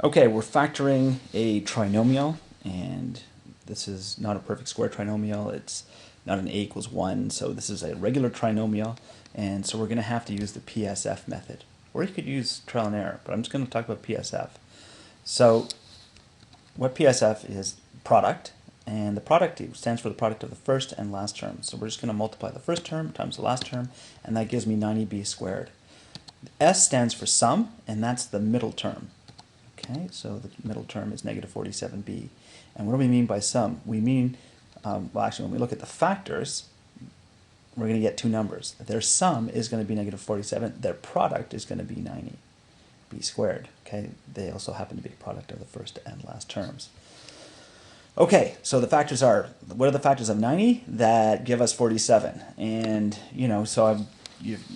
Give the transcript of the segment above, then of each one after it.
Okay, we're factoring a trinomial, and this is not a perfect square trinomial. It's not an a equals 1, so this is a regular trinomial, and so we're going to have to use the PSF method. Or you could use trial and error, but I'm just going to talk about PSF. So what PSF is, product, and the product stands for the product of the first and last term. So we're just going to multiply the first term times the last term, and that gives me 90b squared. S stands for sum, and that's the middle term. Okay, so the middle term is negative 47b. And what do we mean by sum? We mean, well actually when we look at the factors, we're going to get two numbers. Their sum is going to be negative 47, their product is going to be 90b squared. Okay, they also happen to be a product of the first and last terms. Okay, so the factors are, what are the factors of 90 that give us 47? And, you know, so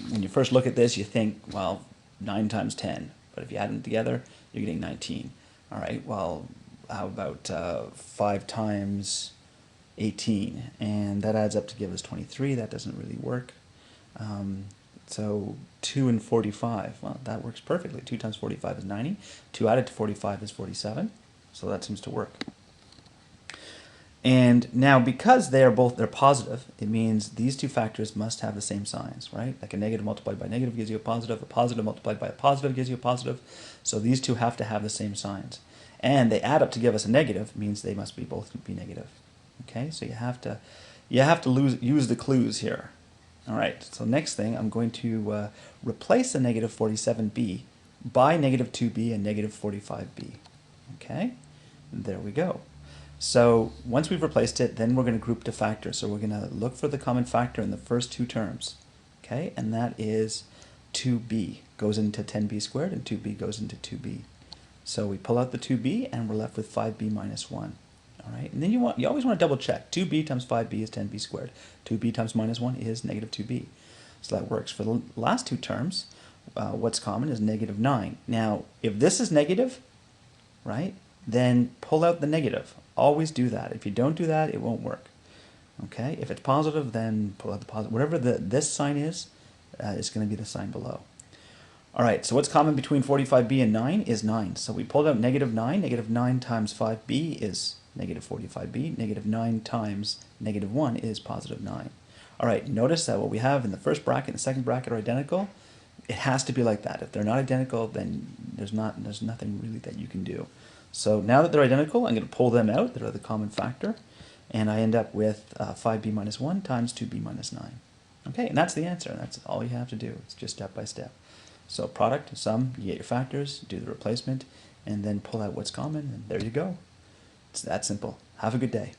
when you first look at this, you think, well, 9 times 10. But if you add them together, you're getting 19. All right, well, how about 5 times 18? And that adds up to give us 23. That doesn't really work. So 2 and 45, well, that works perfectly. 2 times 45 is 90. 2 added to 45 is 47. So that seems to work. And now, because they're positive, it means these two factors must have the same signs, right? Like a negative multiplied by negative gives you a positive multiplied by a positive gives you a positive. So these two have to have the same signs. And they add up to give us a negative, means they must both be negative. Okay, so you have to use the clues here. All right, so next thing, I'm going to replace the negative 47b by negative 2b and negative 45b. Okay, there we go. So once we've replaced it, then we're going to group to factors. So we're going to look for the common factor in the first two terms. Okay, and that is 2b goes into 10b squared and 2b goes into 2b. So we pull out the 2b and we're left with 5b minus 1. All right, and then you always want to double check. 2b times 5b is 10b squared. 2b times minus 1 is negative 2b. So that works. For the last two terms, what's common is negative 9. Now, if this is negative, right, then pull out the negative. Always do that. If you don't do that, it won't work. Okay, if it's positive, then pull out the positive. Whatever this sign is going to be the sign below. All right, so what's common between 45b and 9 is 9. So we pulled out negative 9. Negative 9 times 5b is negative 45b. Negative 9 times negative 1 is positive 9. All right, notice that what we have in the first bracket and the second bracket are identical. It has to be like that. If they're not identical, then there's nothing really that you can do. So now that they're identical, I'm going to pull them out. They're the common factor. And I end up with 5b minus 1 times 2b minus 9. Okay, and that's the answer. That's all you have to do. It's just step by step. So product, sum, you get your factors, do the replacement, and then pull out what's common, and there you go. It's that simple. Have a good day.